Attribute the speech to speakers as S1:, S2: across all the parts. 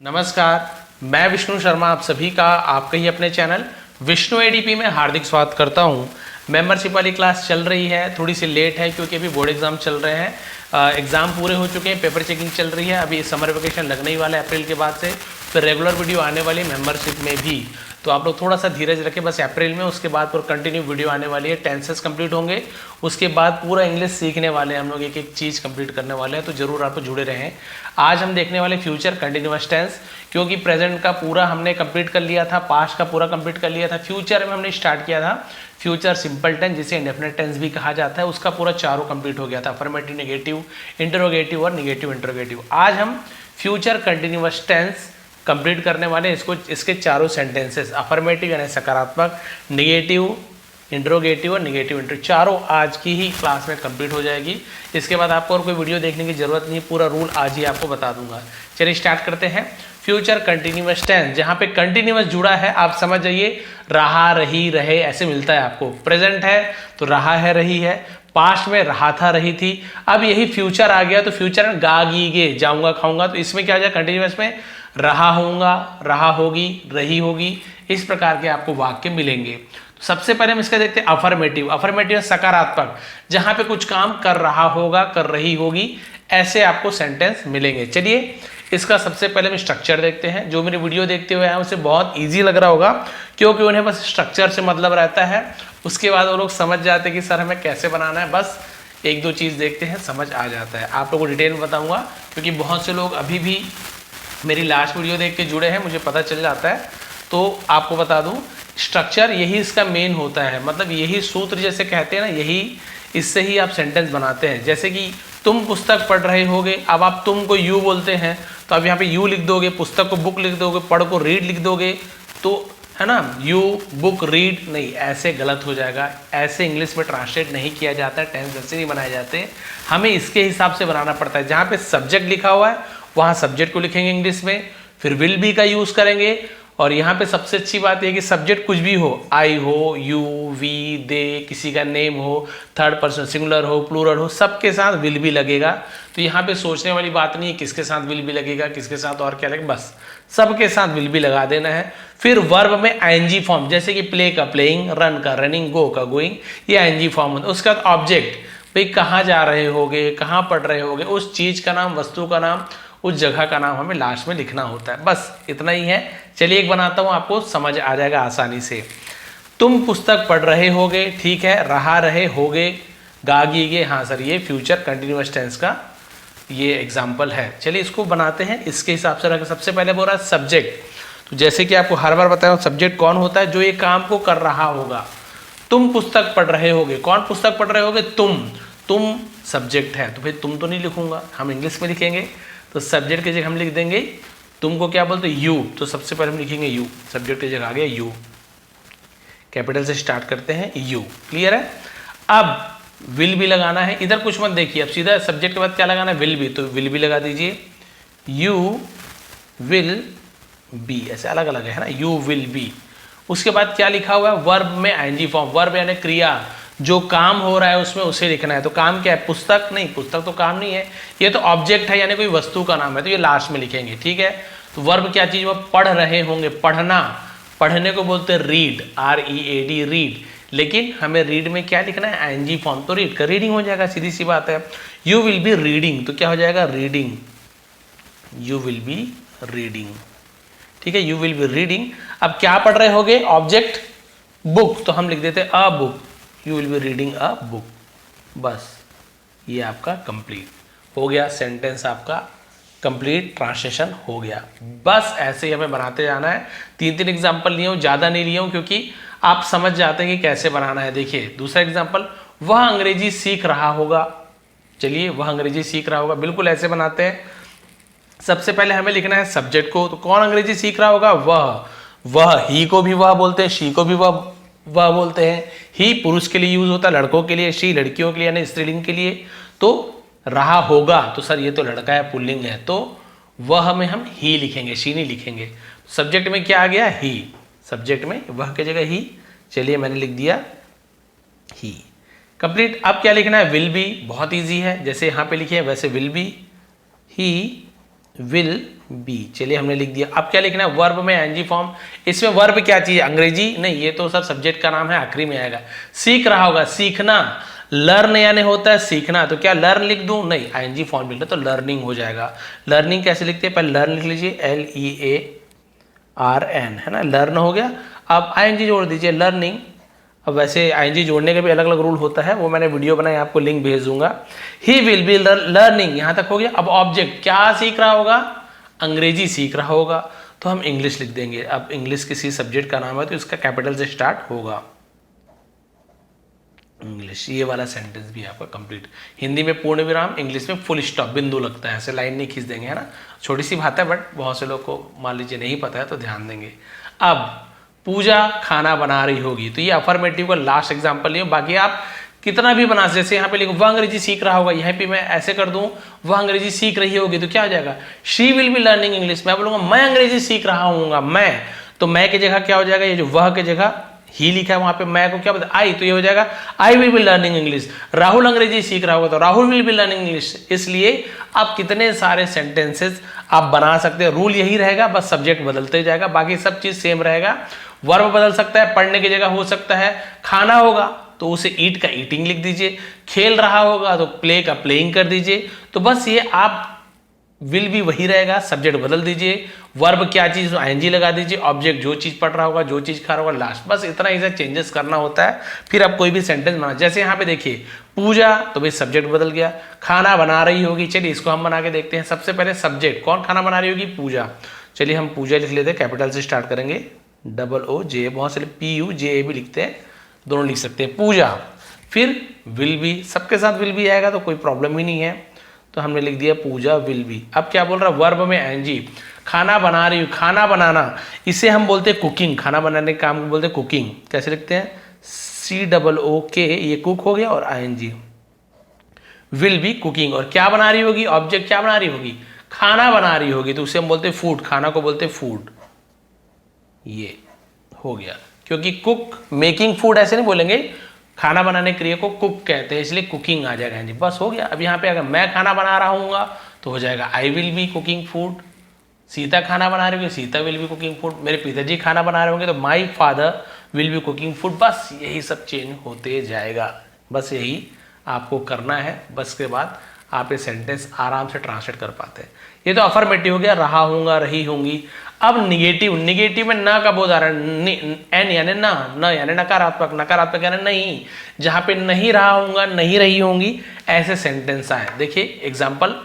S1: नमस्कार, मैं विष्णु शर्मा आप सभी का आपके ही अपने चैनल विष्णु एडीपी में हार्दिक स्वागत करता हूं। मेंबरशिप वाली क्लास चल रही है, थोड़ी सी लेट है क्योंकि अभी बोर्ड एग्जाम चल रहे हैं। एग्ज़ाम पूरे हो चुके हैं, पेपर चेकिंग चल रही है। अभी समर वेकेशन लगने ही वाला है अप्रैल के बाद से, फिर रेगुलर वीडियो आने वाली मेंबरशिप में भी। तो आप लोग थोड़ा सा धीरज रखें बस अप्रैल में, उसके बाद पूरा कंटिन्यू वीडियो आने वाली है। टेंसेस कंप्लीट होंगे, उसके बाद पूरा इंग्लिश सीखने वाले हैं हम लोग, एक एक चीज़ कंप्लीट करने वाले हैं। तो जरूर आप जुड़े रहें। आज हम देखने वाले फ्यूचर कंटिन्यूअस टेंस, क्योंकि प्रेजेंट का पूरा हमने कंप्लीट कर लिया था, पास्ट का पूरा कंप्लीट कर लिया था। फ्यूचर में हमने स्टार्ट किया था फ्यूचर सिंपल टेंस, जिसे इंडेफिनिट टेंस भी कहा जाता है, उसका पूरा चारों कंप्लीट हो गया था, अफर्मेटिव, नेगेटिव, इंटरोगेटिव और नेगेटिव इंटरोगेटिव। आज हम फ्यूचर कंटिन्यूअस टेंस कंप्लीट करने वाले हैं। इसके चारों सेंटेंसेस, अफर्मेटिव यानी सकारात्मक, नेगेटिव इंट्रोगेटिव और नेगेटिव इंट्रो, चारों आज की ही क्लास में कंप्लीट हो जाएगी। इसके बाद आपको और कोई वीडियो देखने की जरूरत नहीं, पूरा रूल आज ही आपको बता दूंगा। चलिए स्टार्ट करते हैं। फ्यूचर कंटिन्यूअस टेंस, जहाँ पे कंटिन्यूअस जुड़ा है आप समझ जाइए, रहा, रही, रहे ऐसे मिलता है आपको। प्रेजेंट है तो रहा है, रही है। पास्ट में रहा था, रही थी। अब यही फ्यूचर आ गया तो फ्यूचर में गा गी गे, जाऊंगा खाऊंगा, तो इसमें क्या आ जाए, कंटिन्यूअस में रहा होऊंगा, रहा होगी, रही होगी, इस प्रकार के आपको वाक्य मिलेंगे। तो सबसे पहले हम इसका देखते हैं अफर्मेटिव। अफर्मेटिव सकारात्मक, जहां पे कुछ काम कर रहा होगा, कर रही होगी, ऐसे आपको सेंटेंस मिलेंगे। चलिए इसका सबसे पहले हम स्ट्रक्चर देखते हैं। जो मेरी वीडियो देखते हुए हैं उसे बहुत ईजी लग रहा होगा, क्योंकि उन्हें बस स्ट्रक्चर से मतलब रहता है। उसके बाद वो लोग समझ जाते हैं कि सर हमें कैसे बनाना है, बस एक दो चीज़ देखते हैं समझ आ जाता है। आप लोगों को डिटेल में बताऊंगा, क्योंकि बहुत से लोग अभी भी मेरी लास्ट वीडियो देख के जुड़े हैं, मुझे पता चल जाता है। तो आपको बता दूं, स्ट्रक्चर यही इसका मेन होता है, मतलब यही सूत्र जैसे कहते हैं ना, यही इससे ही आप सेंटेंस बनाते हैं। जैसे कि तुम पुस्तक पढ़ रहे होगे, अब आप तुम को यू बोलते हैं तो अब यहाँ पे यू लिख दोगे, पुस्तक को बुक लिख दोगे, पढ़ को रीड लिख दोगे, तो है ना, यू बुक रीड नहीं, ऐसे गलत हो जाएगा। ऐसे इंग्लिश में ट्रांसलेट नहीं किया जाता है, टेंस ऐसे नहीं बनाए जाते, हमें इसके हिसाब से बनाना पड़ता है। जहाँ पे सब्जेक्ट लिखा हुआ है वहाँ सब्जेक्ट को लिखेंगे इंग्लिश में, फिर विल बी का यूज़ करेंगे। और यहाँ पे सबसे अच्छी बात यह कि सब्जेक्ट कुछ भी हो, आई हो, यू, वी, दे, किसी का नेम हो, थर्ड पर्सन सिंगुलर हो, प्लूरल हो, सबके साथ विल बी लगेगा। तो यहाँ पे सोचने वाली बात नहीं है किसके साथ विल बी लगेगा, किसके साथ और क्या लगेगा, बस सबके साथ विल बी लगा देना है। फिर वर्ब में आईएनजी फॉर्म, जैसे कि प्ले का प्लेइंग, रन का रनिंग, गो का गोइंग, ये आईएनजी फॉर्म होता है। उसके बाद ऑब्जेक्ट, भाई कहाँ जा रहे होगे, कहाँ पढ़ रहे होगे, उस चीज़ का नाम, वस्तु का नाम, उस जगह का नाम हमें लास्ट में लिखना होता है। बस इतना ही है। चलिए एक बनाता हूं, आपको समझ आ जाएगा आसानी से। तुम पुस्तक पढ़ रहे होगे, ठीक है, रहा, रहे, होगे, गागीगे, हाँ सर, ये फ्यूचर कंटिन्यूअस टेंस का ये एग्जाम्पल है। चलिए इसको बनाते हैं इसके हिसाब से रखें। सबसे पहले बोल रहा है सब्जेक्ट, तो जैसे कि आपको हर बार बताया सब्जेक्ट कौन होता है, जो ये काम को कर रहा होगा। तुम पुस्तक पढ़ रहे होगे, कौन पुस्तक पढ़ रहे होगे, तुम सब्जेक्ट है, तो फिर तुम तो नहीं लिखूंगा, हम इंग्लिश में लिखेंगे। तो सब्जेक्ट की जगह हम लिख देंगे, तुमको क्या बोलते हैं, यू, तो सबसे पहले हम लिखेंगे यू, सब्जेक्ट की जगह आ गया यू, कैपिटल से स्टार्ट करते हैं यू। क्लियर है। अब विल भी लगाना है, इधर कुछ मत देखिए, अब सीधा सब्जेक्ट के बाद क्या लगाना है, विल भी, तो विल भी लगा दीजिए, यू विल बी, ऐसे अलग अलग है ना, यू विल बी। उसके बाद क्या लिखा हुआ है, वर्ब में आईएनजी फॉर्म, वर्ब यानी क्रिया, जो काम हो रहा है उसमें उसे लिखना है। तो काम क्या है, पुस्तक नहीं, पुस्तक तो काम नहीं है, ये तो ऑब्जेक्ट है यानी कोई वस्तु का नाम है, तो ये लास्ट में लिखेंगे, ठीक है। तो वर्ब क्या चीज, वो पढ़ रहे होंगे, पढ़ना, पढ़ने को बोलते हैं रीड, READ, रीड, लेकिन हमें रीड में क्या लिखना है, आईएनजी फॉर्म, तो रीड का रीडिंग हो जाएगा, सीधी सी बात है। यू विल बी रीडिंग, तो क्या हो जाएगा, reading, you will be reading, ठीक है, यू विल बी रीडिंग। अब क्या पढ़ रहे होगे, ऑब्जेक्ट बुक, तो हम लिख देते हैं a book, you will be reading a book. बस ये आपका कंप्लीट हो गया, सेंटेंस आपका कंप्लीट ट्रांसलेशन हो गया। बस ऐसे ही हमें बनाते जाना है। 3-3 एग्जाम्पल लिए हूँ, ज़्यादा नहीं लिए हूँ, क्योंकि आप समझ जाते हैं कि कैसे बनाना है। देखिए दूसरा एग्जाम्पल, वह अंग्रेजी सीख रहा होगा। चलिए वह अंग्रेजी सीख रहा होगा, बिल्कुल ऐसे बनाते हैं। सबसे पहले हमें लिखना है सब्जेक्ट को, तो कौन अंग्रेजी सीख रहा होगा, वह, ही को भी वह बोलते हैं, शी को भी वह बोलते हैं। ही पुरुष के लिए यूज होता है, लड़कों के लिए, शी लड़कियों के लिए यानी स्त्रीलिंग के लिए। तो रहा होगा, तो सर ये तो लड़का है, पुल्लिंग है, तो वह में हम ही लिखेंगे, शी नहीं लिखेंगे। सब्जेक्ट में क्या आ गया, ही, सब्जेक्ट में वह की जगह ही। चलिए मैंने लिख दिया ही, कंप्लीट। अब क्या लिखना है, विल बी, बहुत ईजी है, जैसे यहाँ पे लिखे हैं वैसे will be, he will be. चलिए हमने लिख दिया। अब क्या लिखना है, वर्ब में एनजी फॉर्म। इसमें वर्ब क्या चाहिए, अंग्रेजी नहीं, ये तो सर सब्जेक्ट का नाम है, आखिरी में आएगा। सीख रहा होगा, सीखना, लर्न यानी होता है सीखना, तो क्या लर्न लिख दूं, नहीं, आईएनजी फॉर्म लिख लो तो लर्निंग हो जाएगा। लर्निंग कैसे लिखते हैं, पहले लर्न लिख लीजिए, LEARN, है ना, लर्न हो गया। अब आईएनजी जोड़ दीजिए, लर्निंग। अब वैसे आईएनजी जोड़ने का भी अलग अलग रूल होता है, वो मैंने वीडियो बनाई, आपको लिंक भेज दूंगा। ही विल बी लर्निंग, यहां तक हो गया। अब ऑब्जेक्ट क्या सीख रहा होगा, अंग्रेजी सीख रहा होगा, तो हम इंग्लिश लिख देंगे। अब इंग्लिश किसी सब्जेक्ट का नाम है तो इसका कैपिटल से स्टार्ट होगा, इंग्लिश। ये वाला सेंटेंस भी आपका कंप्लीट। हिंदी में पूर्ण विराम, इंग्लिश में फुल स्टॉप, बिंदु लगता है, ऐसे लाइन नहीं खींच देंगे, है ना। छोटी सी बात है, बट बहुत से लोग को मान लीजिए नहीं पता है तो ध्यान देंगे। अब पूजा खाना बना रही होगी, तो ये अफर्मेटिव का लास्ट एग्जाम्पल है। बाकी आप कितना भी बना, जैसे यहाँ पे लिखो वह अंग्रेजी सीख रहा होगा, यहाँ पे मैं ऐसे कर दूं वह अंग्रेजी सीख रही होगी, तो क्या हो जाएगा, she will be learning English. मैं बोलूंगा मैं अंग्रेजी सीख रहा हूँ, मैं, तो मैं की जगह क्या हो जाएगा, ये जो वह की जगह ही लिखा है वहां पे मैं को क्या बता, आई, तो ये हो जाएगा I will be learning English. Rahul अंग्रेजी सीख रहा होगा तो Rahul will be learning English. इसलिए आप कितने सारे सेंटेंसेस आप बना सकते हैं, रूल यही रहेगा, बस सब्जेक्ट बदलते जाएगा, बाकी सब चीज सेम रहेगा। वर्ब बदल सकता है, पढ़ने की जगह हो सकता है खाना होगा तो उसे ईट का ईटिंग लिख दीजिए, खेल रहा होगा तो प्ले का प्लेइंग कर दीजिए। तो बस ये आप विल भी वही रहेगा, सब्जेक्ट बदल दीजिए, वर्ब क्या चीज आईएनजी लगा दीजिए, ऑब्जेक्ट जो चीज पढ़ रहा होगा, जो चीज खा रहा होगा, लास्ट, बस इतना ही चेंजेस करना होता है। फिर आप कोई भी सेंटेंस बना, जैसे यहाँ पे देखिए पूजा, तो भाई सब्जेक्ट बदल गया, खाना बना रही होगी, चलिए इसको हम बना के देखते हैं। सबसे पहले सब्जेक्ट, कौन खाना बना रही होगी, पूजा। चलिए हम पूजा लिख लेते हैं, कैपिटल से स्टार्ट करेंगे, OOJ, बहुत सारे PUJA भी लिखते हैं, दोनों लिख सकते हैं, पूजा। फिर विल भी, सबके साथ विल भी आएगा तो कोई प्रॉब्लम ही नहीं है, तो हमने लिख दिया पूजा विल बी। अब क्या बोल रहा है, वर्ब में एनजी, खाना बना रही हूँ, खाना बनाना, इसे हम बोलते हैं कुकिंग, खाना बनाने के काम को बोलते हैं कुकिंग। कैसे लिखते हैं, COOK, ये कुक हो गया, और ING, विल बी कुकिंग। और क्या बना रही होगी, ऑब्जेक्ट क्या बना रही होगी, खाना बना रही होगी, तो उसे हम बोलते हैं फूड, खाना को बोलते हैं फूड। ये हो गया, क्योंकि कुक मेकिंग फूड ऐसे नहीं बोलेंगे, खाना बनाने क्रिया को कुक कहते हैं, इसलिए कुकिंग आ जाएगा जी, बस हो गया। अब यहाँ पे अगर मैं खाना बना रहा हूँ तो हो जाएगा I will be cooking food. Sita खाना बना रही होगी, Sita will be cooking food. मेरे पिताजी खाना बना रहे होंगे तो my father will be cooking food. बस यही सब चेंज होते जाएगा, बस यही आपको करना है, बस के बाद आप ये सेंटेंस आराम से ट्रांसलेट कर पाते हैं। ये तो अफर्मेटिव हो गया, रहा हूँगा, रही होंगी। अब निगेटिव, निगेटिव में ना का बोध आ रहा है, एन यानी ना, न यानी नकारात्मक, नकारात्मक यानी नहीं, जहां पे नहीं रहा हूँगा, नहीं रही होंगी, ऐसे सेंटेंस आए। देखिए एग्जाम्पल,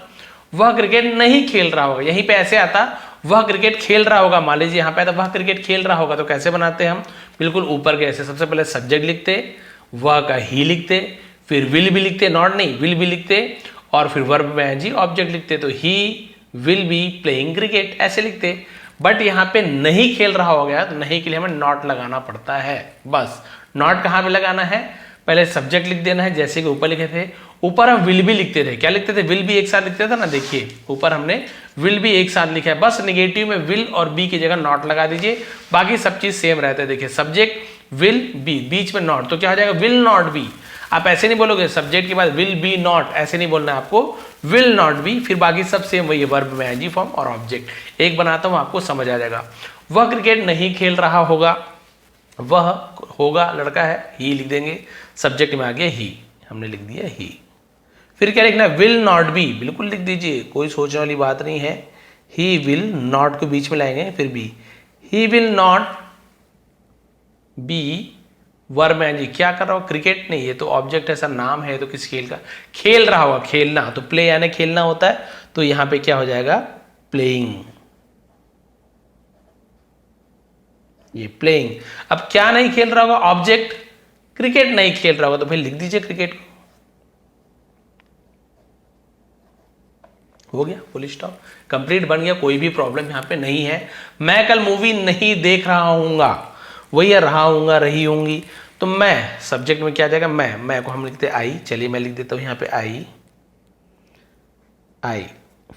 S1: वह क्रिकेट नहीं खेल रहा होगा, यहीं पे ऐसे आता वह क्रिकेट खेल रहा होगा, मान लीजिए यहाँ पे आता वह क्रिकेट खेल रहा होगा, तो कैसे बनाते हैं हम, बिल्कुल ऊपर के ऐसे, सबसे पहले सब्जेक्ट लिखते, वह का ही लिखते, फिर विल भी लिखते, नॉट नहीं, विल भी लिखते, और फिर वर्ब में एनजी ऑब्जेक्ट लिखते, तो he will be playing cricket ऐसे लिखते। बट यहाँ पे नहीं खेल रहा हो गया, तो नहीं के लिए हमें नॉट लगाना पड़ता है। बस नॉट कहाँ पे लगाना है, पहले सब्जेक्ट लिख देना है, जैसे कि ऊपर लिखे थे। ऊपर हम विल भी लिखते थे, क्या लिखते थे, विल भी एक साथ लिखते थे ना, देखिए ऊपर हमने विल भी एक साथ लिखा है, बस निगेटिव में विल और बी की जगह नॉट लगा दीजिए, बाकी सब चीज सेम रहता है। देखिए सब्जेक्ट विल बी, बीच में नॉट, तो क्या हो जाएगा, विल नॉट बी। आप ऐसे नहीं बोलोगे सब्जेक्ट के बाद विल बी नॉट, ऐसे नहीं बोलना है आपको, विल नॉट बी, फिर बाकी सब सेम वही है, वर्ब में एनजी फॉर्म और ऑब्जेक्ट। एक बनाता हूं, आपको समझ आ जाएगा। वह क्रिकेट नहीं खेल रहा होगा, वह होगा लड़का है, ही लिख देंगे, सब्जेक्ट में आ गया ही, हमने लिख दिया ही। फिर क्या लिखना है, विल नॉट बी, बिल्कुल लिख दीजिए, कोई सोचने वाली बात नहीं है। ही विल, नॉट को बीच में लाएंगे, फिर be, he will not be, verb में जी, क्या कर रहा हो, क्रिकेट नहीं, ये तो ऑब्जेक्ट ऐसा नाम है तो किस खेल का, खेल रहा होगा, खेलना, तो प्ले यानी खेलना होता है, तो यहां पे क्या हो जाएगा, प्लेइंग, ये प्लेइंग। अब क्या नहीं खेल रहा होगा, ऑब्जेक्ट, क्रिकेट नहीं खेल रहा होगा, तो भाई लिख दीजिए क्रिकेट को, हो गया, फुल स्टॉप, कंप्लीट बन गया, कोई भी प्रॉब्लम यहां पे नहीं है। मैं कल मूवी नहीं देख रहा हूंगा, वही है, रहा हूंगा, रही होंगी, तो मैं सब्जेक्ट में क्या जाएगा, मैं को हम लिखते आई, चलिए मैं लिख देता हूं यहां पे आई।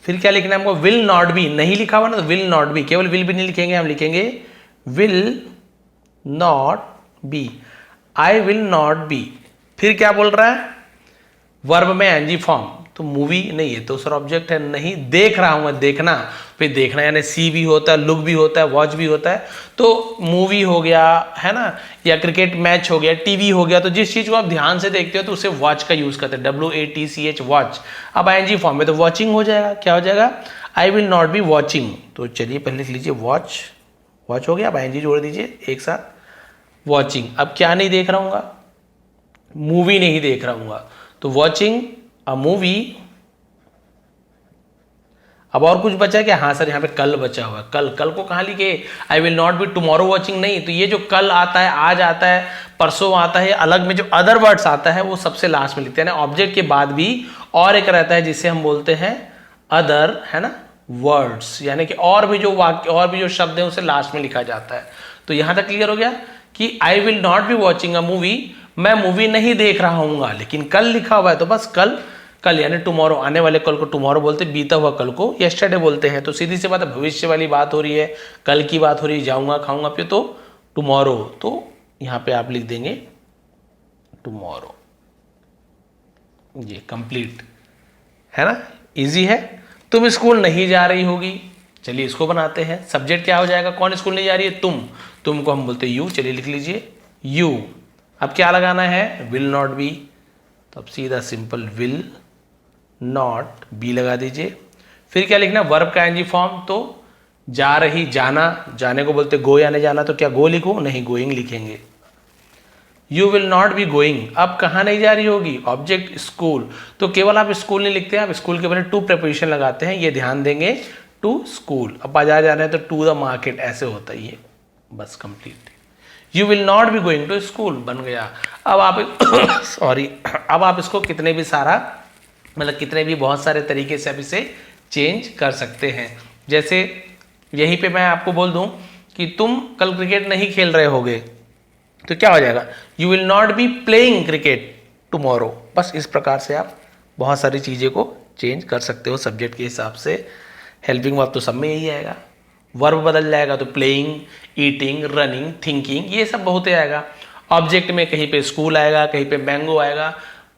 S1: फिर क्या लिखना है हमको, विल नॉट बी, नहीं लिखा हुआ ना, तो विल नॉट बी, केवल विल भी नहीं लिखेंगे, हम लिखेंगे will not B, I will not B. फिर क्या बोल रहा है, वर्ब में एनजी फॉर्म, तो मूवी नहीं है तो सर ऑब्जेक्ट है, नहीं देख रहा हूं, देखना, फिर देखना यानी सी भी होता है, लुक भी होता है, वॉच भी होता है। तो मूवी हो गया है ना, या क्रिकेट मैच हो गया, टीवी हो गया, तो जिस चीज़ को आप ध्यान से देखते हो तो उसे वॉच का यूज़ करते हैं, WATCH वॉच। अब ING फॉर्म में तो वॉचिंग हो जाएगा, क्या हो जाएगा, I will not be watching. तो चलिए पहले लिख लीजिए वॉच, वॉच हो गया, अब ING जोड़ दीजिए एक साथ, वॉचिंग। अब क्या नहीं देख रहा हूँ, मूवी नहीं देख रहा हूँ, तो वॉचिंग अ मूवी। अब और कुछ बचा क्या, हाँ सर यहाँ पे कल बचा हुआ है, कल, कल को कहाँ लिखे, I will not be tomorrow watching नहीं, तो ये जो कल आता है, आज आता है, परसों आता है, अलग में जो अदर वर्ड्स आता है वो सबसे लास्ट में लिखते हैं ना, ऑब्जेक्ट के बाद भी और एक रहता है जिसे हम बोलते हैं अदर, है ना, वर्ड्स, यानी कि और भी जो वाक्य, और भी जो शब्द है उसे लास्ट में लिखा जाता है। तो यहां तक क्लियर हो गया कि I will not be watching a movie, मैं मूवी नहीं देख रहा हूँ, लेकिन कल लिखा हुआ है तो बस कल, कल यानी टुमारो, आने वाले कल को टुमारो बोलते, बीता हुआ कल को यस्टरडे बोलते हैं। तो सीधी सी बात है, भविष्य वाली बात हो रही है, कल की बात हो रही है, जाऊंगा खाऊंगा पे तो टुमारो, तो यहां पे आप लिख देंगे टुमारो, ये कंप्लीट है ना, इजी है। तुम स्कूल नहीं जा रही होगी, चलिए इसको बनाते हैं, सब्जेक्ट क्या हो जाएगा, कौन स्कूल नहीं जा रही है, तुम को हम बोलते हैं यू, चलिए लिख लीजिए यू। अब क्या लगाना है, विल नॉट बी, तो अब सीधा सिंपल विल नॉट बी लगा दीजिए। फिर क्या लिखना, वर्ब का ING फॉर्म, तो जा रही, जाना, जाने को बोलते गो, यानी जाना, तो क्या गो लिखो, नहीं गोइंग लिखेंगे। You will not be going, अब कहाँ नहीं जा रही होगी, ऑब्जेक्ट स्कूल, तो केवल आप स्कूल नहीं लिखते हैं, आप स्कूल के पहले टू प्रेपोजिशन लगाते हैं, ये ध्यान देंगे, टू स्कूल। अब बाजार जा रहे हैं तो टू द मार्केट, ऐसे होता है ये, बस complete. You will not be going to school बन गया। अब आप सॉरी, अब आप इसको कितने भी सारा, मतलब कितने भी बहुत सारे तरीके से आप इसे चेंज कर सकते हैं। जैसे यहीं पे मैं आपको बोल दूं कि तुम कल क्रिकेट नहीं खेल रहे होगे, तो क्या हो जाएगा, you will not be playing cricket tomorrow. बस इस प्रकार से आप बहुत सारी चीज़ें को चेंज कर सकते हो सब्जेक्ट के हिसाब से। हेल्पिंग वर्ब तो सब में यही आएगा, वर्ब बदल जाएगा तो प्लेइंग, ईटिंग, रनिंग, थिंकिंग, ये सब बहुत ही आएगा। ऑब्जेक्ट में कहीं पे स्कूल आएगा, कहीं पे मैंगो आएगा,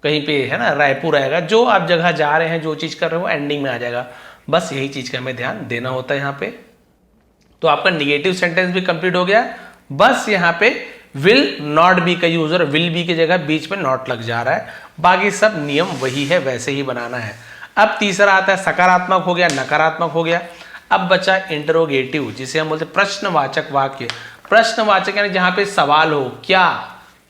S1: कहीं पे है ना रायपुर आएगा, जो आप जगह जा रहे हैं, जो चीज़ कर रहे हो एंडिंग में आ जाएगा। बस यही चीज़ का हमें ध्यान देना होता है यहाँ पे। तो आपका निगेटिव सेंटेंस भी कंप्लीट हो गया, बस यहाँ पे विल नॉट बी का यूज और विल बी की जगह बीच में नॉट लग जा रहा है, बाकी सब नियम वही है, वैसे ही बनाना है। अब तीसरा आता है, सकारात्मक हो गया, नकारात्मक हो गया। अब बचा इंटरोगेटिव, जिसे हम बोलते हैं प्रश्नवाचक वाक्य। प्रश्नवाचक यानी जहां पे सवाल हो, क्या,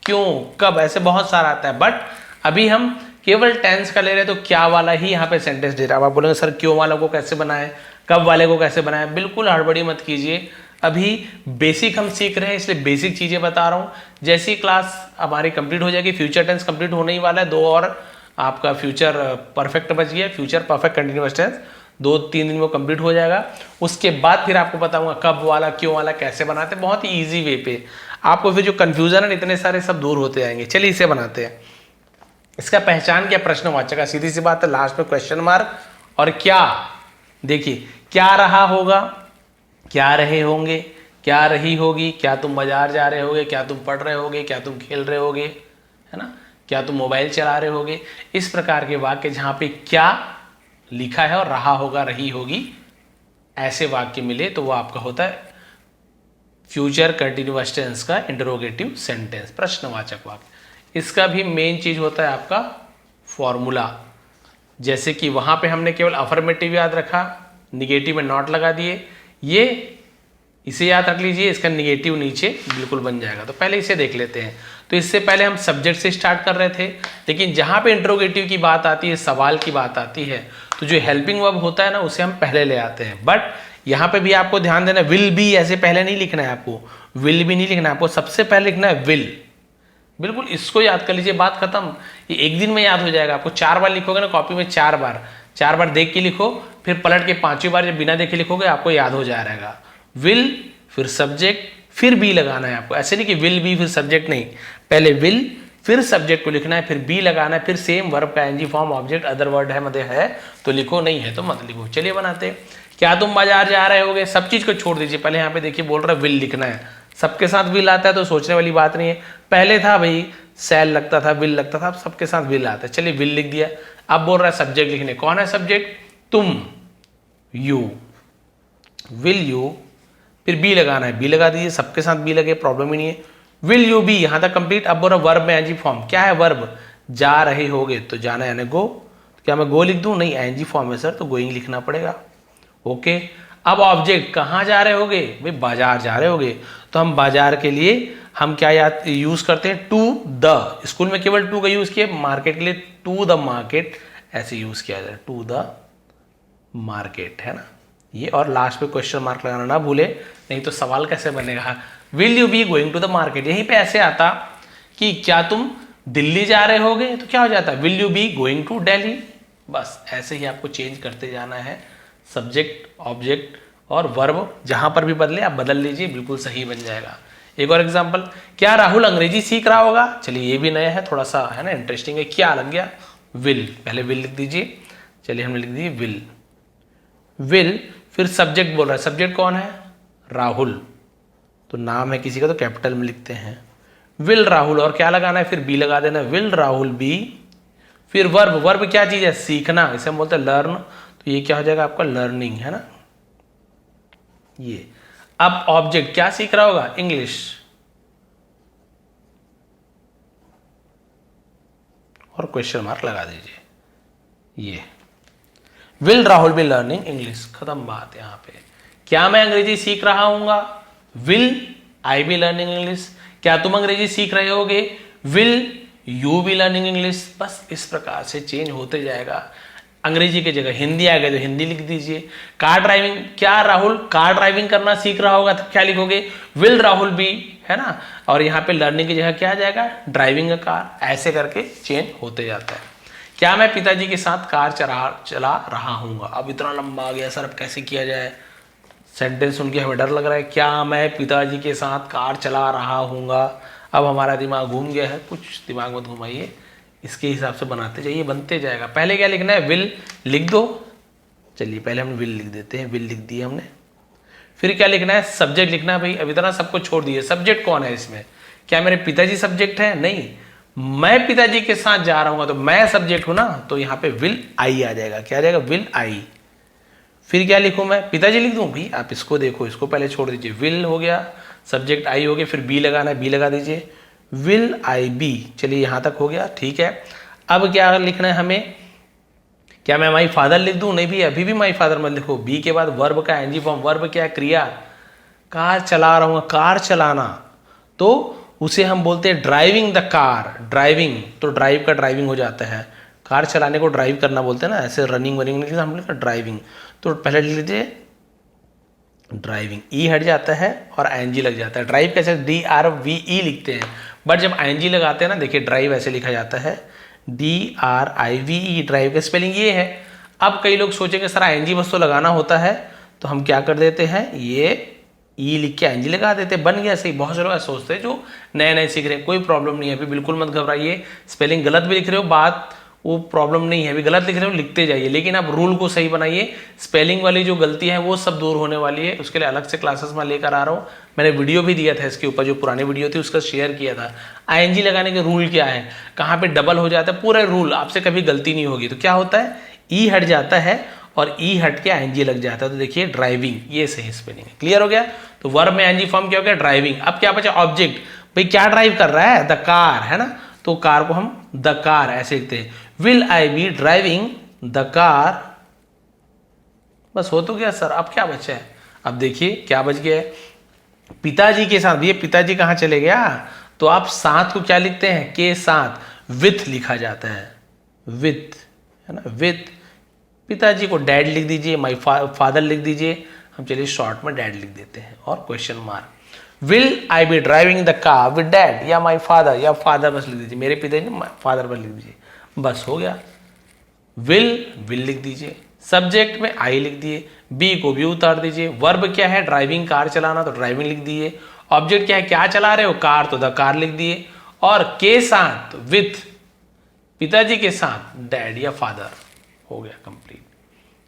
S1: क्यों, कब, ऐसे बहुत सारा आता है, बट अभी हम केवल टेंस का ले रहे हैं तो क्या वाला ही यहाँ पे सेंटेंस दे रहा है। आप बोलेंगे सर क्यों वाला को कैसे बनाए, कब वाले को कैसे बनाए, बिल्कुल हड़बड़ी मत कीजिए, अभी बेसिक हम सीख रहे हैं इसलिए बेसिक चीजें बता रहा हूँ। जैसी क्लास हमारी कंप्लीट हो जाएगी, फ्यूचर टेंस कंप्लीट होने ही वाला है, 2 और आपका फ्यूचर परफेक्ट बच गया, फ्यूचर परफेक्ट कंटिन्यूअस टेंस 2-3 दिन में कंप्लीट हो जाएगा। उसके बाद फिर आपको बताऊंगा कब वाला, क्यों वाला कैसे बनाते हैं, बहुत ही ईजी वे पे। आपको फिर जो कंफ्यूजन है इतने सारे सब दूर होते जाएंगे। चलिए इसे बनाते हैं। इसका पहचान क्या, प्रश्नवाचक का, सीधी सी बात है, लास्ट में क्वेश्चन मार्क और क्या। देखिए क्या रहा होगा, क्या रहे होंगे, क्या रही होगी, क्या तुम बाजार जा रहे होगे, क्या तुम पढ़ रहे होगे, क्या तुम खेल रहे होगे, है ना, क्या तुम मोबाइल चला रहे होगे। इस प्रकार के वाक्य जहां पे क्या लिखा है और रहा होगा, रही होगी, ऐसे वाक्य मिले तो वो आपका होता है फ्यूचर कंटिन्यूअस टेंस का इंटरोगेटिव सेंटेंस, प्रश्नवाचक वाक्य। इसका भी मेन चीज होता है आपका फॉर्मूला। जैसे कि वहां पे हमने केवल अफर्मेटिव याद रखा, निगेटिव में नॉट लगा दिए, ये इसे याद रख लीजिए, इसका निगेटिव नीचे बिल्कुल बन जाएगा। तो पहले इसे देख लेते हैं। तो इससे पहले हम सब्जेक्ट से स्टार्ट कर रहे थे, लेकिन जहां पे इंट्रोगेटिव की बात आती है, सवाल की बात आती है, तो जो हेल्पिंग वर्ब होता है ना उसे हम पहले ले आते हैं। बट यहाँ पे भी आपको ध्यान देना, विल बी ऐसे पहले नहीं लिखना है आपको, विल भी नहीं लिखना है आपको, सबसे पहले लिखना है विल। बिल्कुल इसको याद कर लीजिए, बात खत्म। ये एक दिन में याद हो जाएगा आपको। 4 बार लिखोगे ना कॉपी में, 4 बार देख के लिखो, फिर पलट के 5वीं बार जब बिना देखे लिखोगे आपको याद हो जा रहेगा। विल फिर सब्जेक्ट फिर बी लगाना है आपको, ऐसे नहीं कि विल बी फिर सब्जेक्ट, नहीं, पहले विल फिर सब्जेक्ट को लिखना है, फिर बी लगाना है, फिर सेम वर्ब का NG form object other word है मध्य है तो लिखो, नहीं है तो मत लिखो। चलिए बनाते हैं। क्या तुम बाजार जा रहे होगे, सब चीज को छोड़ दीजिए, पहले यहाँ पे देखिए बोल रहा है विल लिखना है। सबके साथ विल आता है तो सोचने वाली बात नहीं है। पहले था भाई सेल लगता था, विल लगता था, अब सबके साथ विल आता है। चलिए विल लिख दिया। अब बोल रहा है सब्जेक्ट लिखने, कौन है सब्जेक्ट, तुम, यू, विल यू, फिर बी लगाना है, बी लगा दीजिए, सबके साथ बी लगे, प्रॉब्लम ही नहीं है। विल यू बी, यहां तक कंप्लीट। अब बोला वर्ब में एनजी फॉर्म, क्या है वर्ब, जा रहे होगे, तो जाना यानी गो, क्या मैं गो लिख दूं, नहीं एनजी फॉर्म है सर, तो गोइंग लिखना पड़ेगा। ओके, अब ऑब्जेक्ट, कहां जा रहे होगे भाई, बाजार जा रहे होगे, तो हम बाजार के लिए हम क्या याद यूज करते हैं, टू द, स्कूल में केवल टू का यूज किया, मार्केट के लिए टू द मार्केट ऐसे यूज किया जाए, टू द मार्केट, है ना ये। और लास्ट पे क्वेश्चन मार्क लगाना ना भूले, नहीं तो सवाल कैसे बनेगा, will you be going to the market, यहीं पे ऐसे आता कि क्या तुम दिल्ली जा रहे होगे, तो क्या हो जाता, will you be going to Delhi. बस ऐसे ही आपको चेंज करते जाना है, सब्जेक्ट, ऑब्जेक्ट और वर्ब, जहां पर भी बदले आप बदल लीजिए, बिल्कुल सही बन जाएगा। एक और एग्जांपल, क्या राहुल अंग्रेजी सीख रहा होगा, चलिए ये भी नया है, थोड़ा सा है ना इंटरेस्टिंग है, क्या लग गया, विल, पहले विल लिख दीजिए, चलिए हमने लिख दिए विल, विल, फिर सब्जेक्ट बोल रहा है, सब्जेक्ट कौन है, राहुल, तो नाम है किसी का तो कैपिटल में लिखते हैं, विल राहुल, और क्या लगाना है, फिर बी लगा देना, विल राहुल बी, फिर वर्ब, वर्ब क्या चीज है, सीखना, इसे हम बोलते हैं लर्न, तो ये क्या हो जाएगा आपका लर्निंग, है ना ये। अब ऑब्जेक्ट क्या सीख रहा होगा, इंग्लिश, और क्वेश्चन मार्क लगा दीजिए, ये will Rahul be learning English, खत्म बात। यहां पे क्या मैं अंग्रेजी सीख रहा हूंगा, will I be learning English, क्या तुम अंग्रेजी सीख रहे होगे, will you be learning English. बस इस प्रकार से चेंज होते जाएगा, अंग्रेजी की जगह हिंदी आ गए तो हिंदी लिख दीजिए। कार ड्राइविंग, क्या राहुल कार ड्राइविंग करना सीख रहा होगा, तो क्या लिखोगे, विल राहुल बी, है ना, और यहाँ पे लर्निंग की जगह क्या आ जाएगा, ड्राइविंग अ कार, ऐसे करके चेंज होते जाता है। क्या मैं पिताजी के साथ कार चला रहा हूँ, अब इतना लंबा आ गया सर, अब कैसे किया जाए, सेंटेंस सुन के हमें डर लग रहा है, क्या मैं पिताजी के साथ कार चला रहा हूँगा, अब हमारा दिमाग घूम गया है, कुछ दिमाग मत घुमाइए, इसके हिसाब से बनाते जाइए, बनते जाएगा। पहले क्या लिखना है, विल लिख दो, चलिए पहले हम विल लिख देते हैं, विल लिख दिया हमने, फिर क्या लिखना है, सब्जेक्ट लिखना है, भाई अब इतना सबको छोड़ दिए, सब्जेक्ट कौन है इसमें, क्या मेरे पिताजी सब्जेक्ट है, नहीं, मैं पिताजी के साथ जा रहा हूँ तो मैं सब्जेक्ट हूं ना, तो यहाँ पे विल आई आ जाएगा, क्या आ जाएगा, विल आई। फिर क्या लिखूं मैं, पिताजी लिख दूं, भी आप इसको देखो, इसको पहले छोड़ दीजिए, विल हो गया, सब्जेक्ट आई हो गया, फिर बी लगाना है, बी लगा दीजिए, विल आई बी, चलिए यहां तक हो गया, ठीक है। अब क्या लिखना है हमें, क्या मैं माई फादर लिख दूं, नहीं भी, अभी भी माई फादर मत लिखो, बी के बाद वर्ब का एनजी फॉर्म, वर्ब क्या है, क्रिया, कार चला रहा हूं, कार चलाना, तो उसे हम बोलते हैं ड्राइविंग द कार, ड्राइविंग, तो ड्राइव का ड्राइविंग हो जाता है, कार चलाने को ड्राइव करना बोलते हैं ना, ऐसे रनिंग वनिंग नहीं, हम लिखते ड्राइविंग, तो पहले लिख लीजिए ड्राइविंग, ई हट जाता है और आईएनजी लग जाता है, ड्राइव कैसे DRVE लिखते हैं, बट जब आईएनजी लगाते हैं ना, देखिए ड्राइव ऐसे लिखा जाता है, DRIVE, ड्राइव का स्पेलिंग ये है। अब कई लोग सोचेंगे सर आईएनजी बस तो लगाना होता है, तो हम क्या कर देते हैं, ये ई लिख के आईएनजी लगा देते, बन गया सही। बहुत से लोग सोचते हैं जो नए नए सीख रहे हैं, कोई प्रॉब्लम नहीं है, अभी बिल्कुल मत घबराइए, स्पेलिंग गलत भी लिख रहे हो, बात वो प्रॉब्लम नहीं है, अभी गलत लिख रहे हो लिखते जाइए, लेकिन आप रूल को सही बनाइए, स्पेलिंग वाली जो गलती है वो सब दूर होने वाली है, उसके लिए अलग से क्लासेस में लेकर आ रहा हूँ, मैंने वीडियो भी दिया था इसके ऊपर, जो पुरानी वीडियो थी उसका शेयर किया था। आईएनजी लगाने के रूल क्या है, कहाँ पे डबल हो जाता है, पूरा रूल, आपसे कभी गलती नहीं होगी, तो क्या होता है, ई हट जाता है और ई हट के आईएनजी लग जाता है, तो देखिए ड्राइविंग, ये सही स्पेलिंग है, क्लियर हो गया। तो वर्ब में आईएनजी फॉर्म क्या हो गया, ड्राइविंग। अब क्या बचा, ऑब्जेक्ट, भाई क्या ड्राइव कर रहा है, द कार, है ना, तो कार को हम द कार ऐसे लिखते हैं, will I be driving the car, बस हो तो गया सर। अब क्या बचा है, अब देखिए क्या बच गया है, पिताजी के साथ, ये पिताजी कहां चले गया, तो आप साथ को क्या लिखते हैं, के साथ, विथ लिखा जाता है, विथ, है ना, विथ, पिताजी को डैड लिख दीजिए, माई फादर लिख दीजिए, हम चलिए शॉर्ट में डैड लिख देते हैं, और question mark, will I be driving the car with dad, या माई फादर, या फादर बस लिख दीजिए, मेरे पिताजी फादर बस लिख दीजिए, बस हो गया। विल लिख दीजिए, सब्जेक्ट में आई लिख दिए, बी को भी उतार दीजिए, वर्ब क्या है, ड्राइविंग कार चलाना, तो ड्राइविंग लिख दिए, ऑब्जेक्ट क्या है, क्या चला रहे हो, कार, तो द कार लिख दिए, और के साथ, विथ, पिताजी के साथ, डैड या फादर, हो गया कंप्लीट।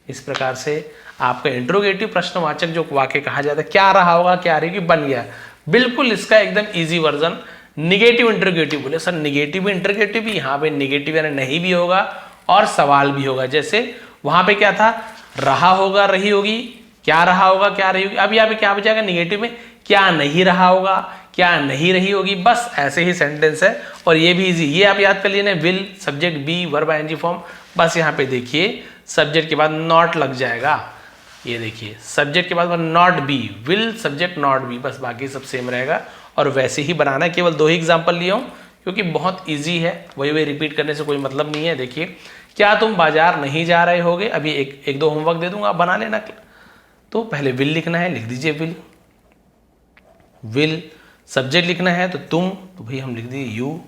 S1: इस प्रकार से आपका इंट्रोगेटिव प्रश्नवाचक जो वाक्य कहा जाता है, क्या रहा होगा, क्या रही, बन गया, बिल्कुल इसका एकदम इजी वर्जन। निगेटिव इंट्रोगेटिव बोले सर, निगेटिव इंट्रोगेटिव भी, यहाँ पे निगेटिव यानी नहीं भी होगा और सवाल भी होगा, जैसे वहां पे क्या था, रहा होगा, रही होगी, क्या रहा होगा, क्या रही होगी। अब यहाँ पे क्या बचाएगा निगेटिव में, क्या नहीं रहा होगा, क्या नहीं रही होगी। बस ऐसे ही सेंटेंस है और ये भी इजी, ये आप याद कर लिए ना, will subject be verb ING form. बस यहाँ पे देखिए सब्जेक्ट के बाद नॉट लग जाएगा, ये देखिए सब्जेक्ट के बाद not be, will subject not be, बस बाकी सब सेम रहेगा। और वैसे ही बनाना है, केवल 2 ही एग्जाम्पल लिए हूँ क्योंकि बहुत ईजी है, वही वही रिपीट करने से कोई मतलब नहीं है। देखिए, क्या तुम बाजार नहीं जा रहे होगे, अभी एक दो होमवर्क दे दूंगा, आप बना लेना। तो पहले विल लिखना है, लिख दीजिए विल, विल सब्जेक्ट लिखना है तो तुम, तो भाई हम लिख दिए यू।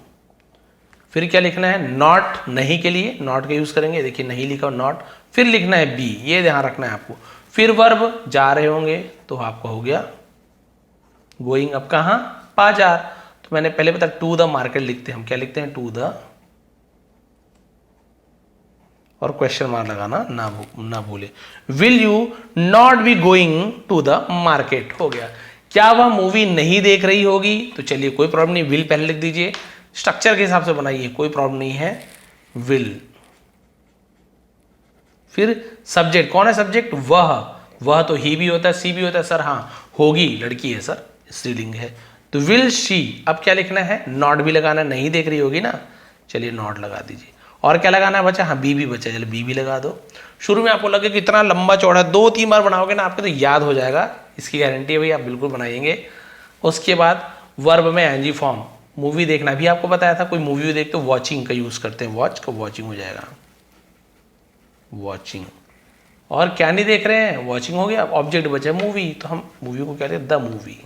S1: फिर क्या लिखना है, नॉट, नहीं के लिए नॉट का यूज करेंगे, देखिए नहीं लिखा नॉट। फिर लिखना है बी, ये ध्यान रखना है आपको। फिर वर्ब, जा रहे होंगे तो आपका हो गया गोइंग, अब कहाँ, बाजार। तो मैंने पहले बता टू द मार्केट लिखते हैं हम, क्या लिखते हैं टू द, और क्वेश्चन मार्क लगाना ना भूले। Will you not be going to the market, हो गया। क्या वह मूवी नहीं देख रही होगी, तो चलिए कोई प्रॉब्लम नहीं, विल पहले लिख दीजिए, स्ट्रक्चर के हिसाब से बनाइए, कोई प्रॉब्लम नहीं है, विल। फिर सब्जेक्ट, कौन है सब्जेक्ट, वह तो ही भी होता है, सी भी होता है सर, हाँ होगी, लड़की है सर, स्त्रीलिंग है, तो विल शी। अब क्या लिखना है, नॉट भी लगाना, नहीं देख रही होगी ना, चलिए नॉट लगा दीजिए। और क्या लगाना है बच्चा, हाँ बी भी बचा, चलिए बी भी लगा दो। शुरू में आपको लगे कि इतना लंबा चौड़ा 2-3 बार बनाओगे ना आपको तो याद हो जाएगा, इसकी गारंटी है भाई, आप बिल्कुल बनाएंगे। उसके बाद वर्ब में एनजी फॉर्म, मूवी देखना भी आपको बताया था, कोई मूवी देख तो वॉचिंग का यूज करते हैं, वॉच का वॉचिंग हो जाएगा, वॉचिंग। और क्या नहीं देख रहे हैं, वॉचिंग हो गया, ऑब्जेक्ट बचा मूवी, तो हम मूवी को कहते हैं द मूवी,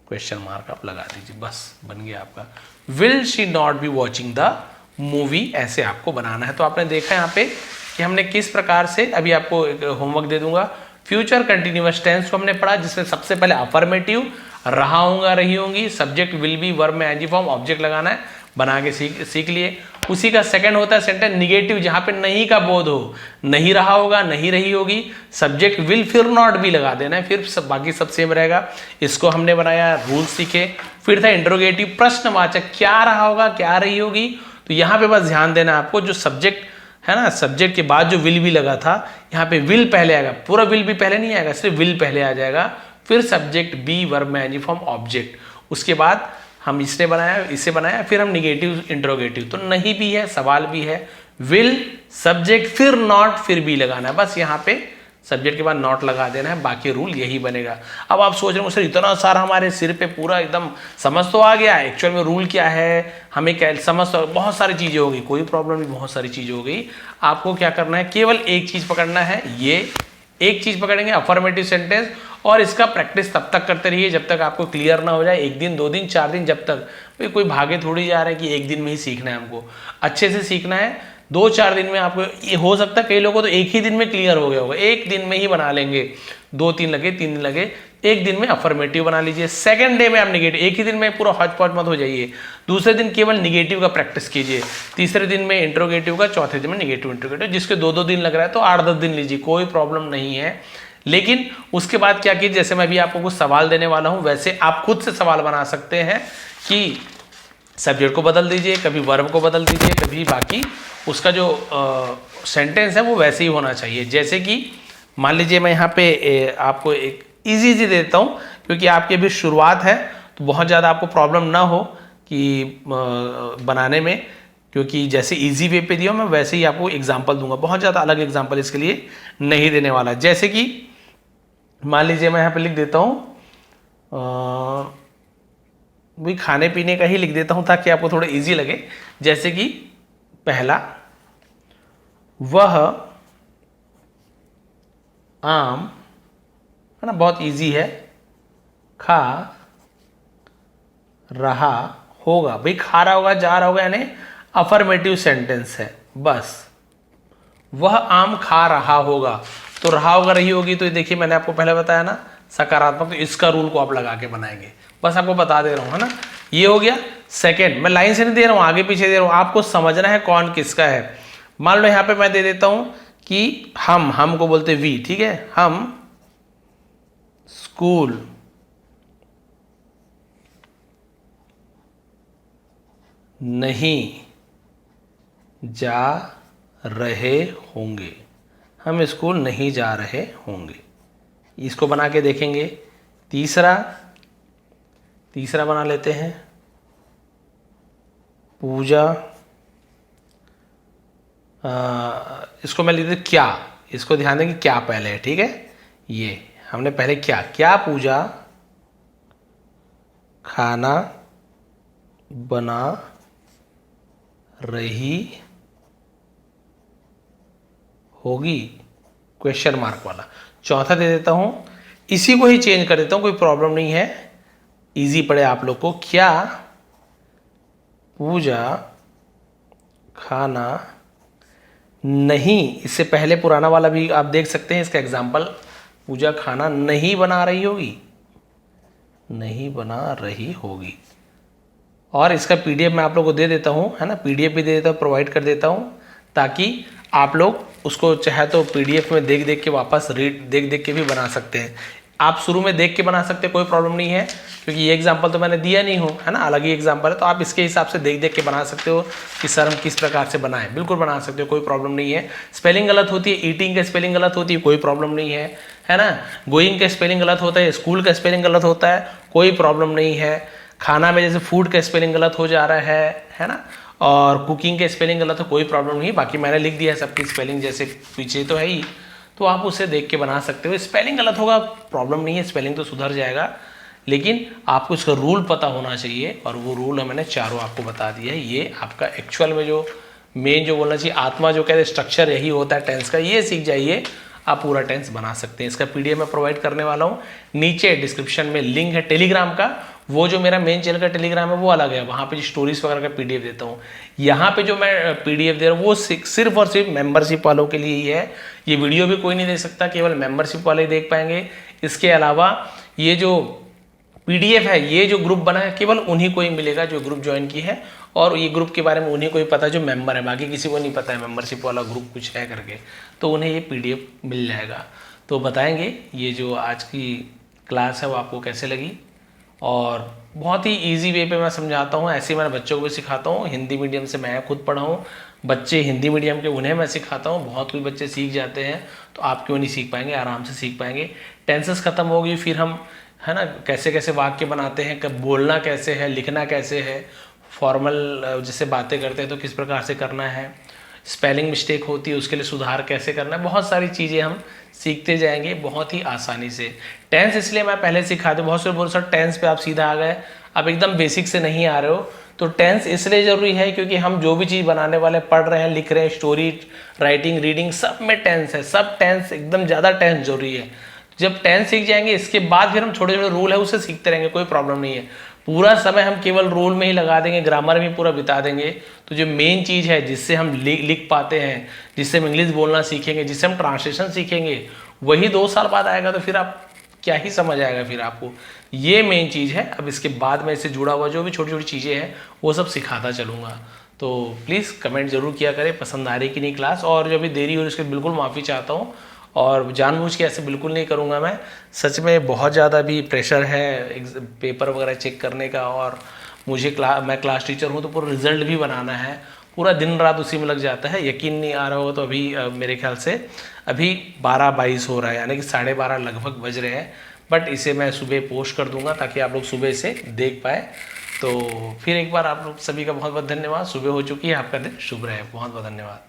S1: क्वेश्चन मार्क आप लगा दीजिए, बस बन गया आपका। Will she not be watching the movie, ऐसे आपको बनाना है। तो आपने देखा यहाँ पे कि हमने किस प्रकार से, अभी आपको एक होमवर्क दे दूंगा, फ्यूचर कंटिन्यूअस टेंस को हमने पढ़ा, जिसमें सबसे पहले अफर्मेटिव, रहा होगा रही होंगी, सब्जेक्ट विल बी, वर्ब में एनजी फॉर्म, ऑब्जेक्ट लगाना है, बना के सीख लिए। उसी का सेकंड होता है सेंटेंस निगेटिव, जहां पे नहीं का बोध हो, नहीं रहा होगा, नहीं रही होगी, सब्जेक्ट विल फिर नॉट भी लगा देना है, फिर सब बाकी सब सेम रहेगा। इसको हमने बनाया, रूल सीखे। फिर था इंट्रोगेटिव, प्रश्नवाचक, क्या रहा होगा, क्या रही होगी। तो यहाँ पे बस ध्यान देना आपको, जो सब्जेक्ट है ना, सब्जेक्ट के बाद जो विल भी लगा था, यहाँ पे विल पहले आएगा, पूरा विल भी पहले नहीं आएगा, सिर्फ विल पहले आ जाएगा, फिर सब्जेक्ट बी, वर्ब में एनजी फॉर्म, ऑब्जेक्ट। उसके बाद हम इसे बनाया, फिर हम निगेटिव इंट्रोगेटिव, तो नहीं भी है, सवाल भी है, विल सब्जेक्ट फिर नॉट, फिर भी लगाना है, बस यहाँ पे सब्जेक्ट के बाद नॉट लगा देना है, बाकी रूल यही बनेगा। अब आप सोच रहे हो सर इतना सारा हमारे सिर पे पूरा एकदम समझ तो आ गया, एक्चुअल में रूल क्या है हमें क्या समझ, तो बहुत सारी चीजें हो गई, कोई प्रॉब्लम नहीं, बहुत सारी चीजें हो गई। आपको क्या करना है, केवल एक चीज पकड़ना है, ये एक चीज पकड़ेंगे, अफर्मेटिव सेंटेंस, और इसका प्रैक्टिस तब तक करते रहिए जब तक आपको क्लियर ना हो जाए, 1 दिन 2 दिन 4 दिन, जब तक, भाई कोई भागे थोड़ी जा रहा है कि 1 दिन में ही सीखना है, हमको अच्छे से सीखना है। 2-4 दिन में आपको ये हो सकता है, कई लोगों को तो 1 ही दिन में क्लियर हो गया होगा, 1 दिन में ही बना लेंगे, 2-3 लगे 3 दिन लगे, 1 दिन में अफर्मेटिव बना लीजिए, सेकंड डे में आप निगेटिव, एक ही दिन में पूरा हॉच पॉच मत हो जाइए, दूसरे दिन केवल निगेटिव का प्रैक्टिस कीजिए, तीसरे दिन में इंट्रोगेटिव का, चौथे दिन में निगेटिव इंट्रोगेटिव, जिसके 2-2 दिन लग रहा है तो 8-10 दिन लीजिए, कोई प्रॉब्लम नहीं है। लेकिन उसके बाद क्या कीजिए, जैसे मैं भी आपको कुछ सवाल देने वाला हूं, वैसे आप खुद से सवाल बना सकते हैं कि सब्जेक्ट को बदल दीजिए, कभी वर्ब को बदल दीजिए, कभी बाकी उसका जो सेंटेंस है वो वैसे ही होना चाहिए। जैसे कि मान लीजिए मैं यहाँ पे आपको एक इजी देता हूँ, क्योंकि आपकी अभी शुरुआत है, तो बहुत ज़्यादा आपको प्रॉब्लम ना हो कि बनाने में, क्योंकि जैसे इजी वे पे दिया मैं वैसे ही आपको एग्जाम्पल दूंगा, बहुत ज़्यादा अलग एग्जाम्पल इसके लिए नहीं देने वाला। जैसे कि मान लीजिए मैं यहाँ पे लिख देता हूँ, भी खाने पीने का ही लिख देता हूँ ताकि आपको थोड़ा इजी लगे। जैसे कि पहला, वह आम, है ना, बहुत इजी है, खा रहा होगा, भाई खा रहा होगा, जा रहा होगा, यानी अफर्मेटिव सेंटेंस है, बस वह आम खा रहा होगा, तो रहा होगा रही होगी, तो देखिए मैंने आपको पहले बताया ना सकारात्मक, तो इसका रूल को आप लगा के बनाएंगे, बस आपको बता दे रहा हूं, है ना। ये हो गया सेकंड, मैं लाइन से नहीं दे रहा हूं, आगे पीछे दे रहा हूं, आपको समझना है कौन किसका है। मान लो यहां पे मैं दे देता हूं कि हम को बोलते वी, ठीक है, हम स्कूल नहीं जा रहे होंगे, हम स्कूल नहीं जा रहे होंगे। इसको बना के देखेंगे। तीसरा बना लेते हैं, पूजा, इसको मैं लिख देता क्या, इसको ध्यान दें कि क्या पहले है, ठीक है। ये हमने पहले क्या पूजा खाना बना रही होगी, क्वेश्चन मार्क वाला। चौथा दे देता हूं, इसी को ही चेंज कर देता हूं, कोई प्रॉब्लम नहीं है, इजी पड़े आप लोग को। क्या पूजा खाना नहीं, इससे पहले पुराना वाला भी आप देख सकते हैं, इसका एग्जाम्पल, पूजा खाना नहीं बना रही होगी, नहीं बना रही होगी। और इसका पीडीएफ मैं आप लोगों को दे देता हूं, है ना, पीडीएफ भी दे देता हूं, प्रोवाइड कर देता हूं, ताकि आप लोग उसको चाहे तो पीडीएफ में देख देख के वापस देख देख के भी बना सकते हैं। आप शुरू में देख के बना सकते हैं, कोई प्रॉब्लम नहीं है, क्योंकि ये एग्जाम्पल तो मैंने दिया नहीं हूँ, है ना, अलग ही एग्जाम्पल है। तो आप इसके हिसाब से देख देख के बना सकते हो कि सर हम किस प्रकार से बनाएं, बिल्कुल बना सकते हो, कोई प्रॉब्लम नहीं है। स्पेलिंग गलत होती है, ईटिंग का स्पेलिंग गलत होती है, कोई प्रॉब्लम नहीं है ना। गोइंग का स्पेलिंग गलत होता है, स्कूल का स्पेलिंग गलत होता है, कोई प्रॉब्लम नहीं है। खाना में जैसे फूड का स्पेलिंग गलत हो जा रहा है ना, और कुकिंग के स्पेलिंग गलत हो, कोई प्रॉब्लम नहीं। बाकी मैंने लिख दिया है सबकी स्पेलिंग, जैसे पीछे तो है ही, तो आप उसे देख के बना सकते हो। स्पेलिंग गलत होगा, प्रॉब्लम नहीं है, स्पेलिंग तो सुधर जाएगा, लेकिन आपको इसका रूल पता होना चाहिए, और वो रूल मैंने चारों आपको बता दिया है। ये आपका एक्चुअल में जो मेन जो बोलना चाहिए, आत्मा जो कहते हैं, स्ट्रक्चर यही होता है टेंस का, ये सीख जाइए, आप पूरा टेंस बना सकते हैं। इसका पीडीएफ मैं प्रोवाइड करने वाला हूँ, नीचे डिस्क्रिप्शन में लिंक है टेलीग्राम का। वो जो मेरा मेन चैनल का टेलीग्राम है वो अलग है, वहाँ पे जो स्टोरीज वगैरह का पीडीएफ देता हूँ। यहाँ पे जो मैं पीडीएफ दे रहा हूँ वो सिर्फ और सिर्फ मेंबरशिप वालों के लिए ही है। ये वीडियो भी कोई नहीं देख सकता, केवल मेंबरशिप वाले ही देख पाएंगे। इसके अलावा ये जो पीडीएफ है, ये जो ग्रुप बना है, केवल उन्हीं को ही मिलेगा जो ग्रुप ज्वाइन की है, और ये ग्रुप के बारे में उन्हीं को ही पता है जो मेंबर है, बाकी किसी को नहीं पता है मेंबरशिप वाला ग्रुप कुछ है करके, तो उन्हें ये पीडीएफ मिल जाएगा। तो बताएंगे ये जो आज की क्लास है वो आपको कैसे लगी, और बहुत ही इजी वे पे मैं समझाता हूँ, ऐसे ही मैं बच्चों को भी सिखाता हूँ। हिंदी मीडियम से मैं खुद पढ़ा हूँ, बच्चे हिंदी मीडियम के उन्हें मैं सिखाता हूँ, बहुत कुछ बच्चे सीख जाते हैं, तो आप क्यों नहीं सीख पाएंगे, आराम से सीख पाएंगे। टेंसेस खत्म होगी, फिर हम, है ना, कैसे कैसे वाक्य बनाते हैं, कब बोलना कैसे है, लिखना कैसे है, फॉर्मल जैसे बातें करते हैं तो किस प्रकार से करना है, स्पेलिंग मिस्टेक होती है उसके लिए सुधार कैसे करना है, बहुत सारी चीज़ें हम सीखते जाएंगे बहुत ही आसानी से। टेंस इसलिए मैं पहले सिखा दूँ, बहुत से बोल सर टेंस पे आप सीधा आ गए, आप एकदम बेसिक से नहीं आ रहे हो, तो टेंस इसलिए ज़रूरी है क्योंकि हम जो भी चीज़ बनाने वाले, पढ़ रहे हैं, लिख रहे हैं, स्टोरी राइटिंग रीडिंग सब में टेंस है, सब टेंस एकदम ज़्यादा टेंस जरूरी है। जब टेंस सीख जाएंगे इसके बाद फिर हम छोटे छोटे रूल है उसे सीखते रहेंगे, कोई प्रॉब्लम नहीं है। पूरा समय हम केवल रूल में ही लगा देंगे, ग्रामर में पूरा बिता देंगे, तो जो मेन चीज़ है जिससे हम लिख पाते हैं, जिससे हम इंग्लिश बोलना सीखेंगे, जिससे हम ट्रांसलेशन सीखेंगे, वही 2 साल बाद आएगा, तो फिर आप क्या ही समझ आएगा फिर आपको। ये मेन चीज़ है। अब इसके बाद में इससे जुड़ा हुआ जो भी छोटी छोटी चीज़ें हैं वो सब सिखाता चलूँगा। तो प्लीज़ कमेंट जरूर किया करें पसंद आ रही कि नहीं क्लास, और जो भी देरी हो उसके बिल्कुल माफ़ी चाहता हूँ, और जानबूझ के ऐसे बिल्कुल नहीं करूँगा मैं। सच में बहुत ज़्यादा भी प्रेशर है पेपर वगैरह चेक करने का, और मुझे मैं क्लास टीचर हूँ तो पूरा रिजल्ट भी बनाना है, पूरा दिन रात उसी में लग जाता है। यकीन नहीं आ रहा हो तो अभी मेरे ख्याल से अभी 12:22 हो रहा है, यानी कि 12:30 लगभग बज रहे हैं, बट इसे मैं सुबह पोस्ट कर दूंगा ताकि आप लोग सुबह से देख पाए। तो फिर एक बार आप लोग सभी का बहुत बहुत धन्यवाद। सुबह हो चुकी है, आपका दिन शुभ रहे, बहुत बहुत धन्यवाद।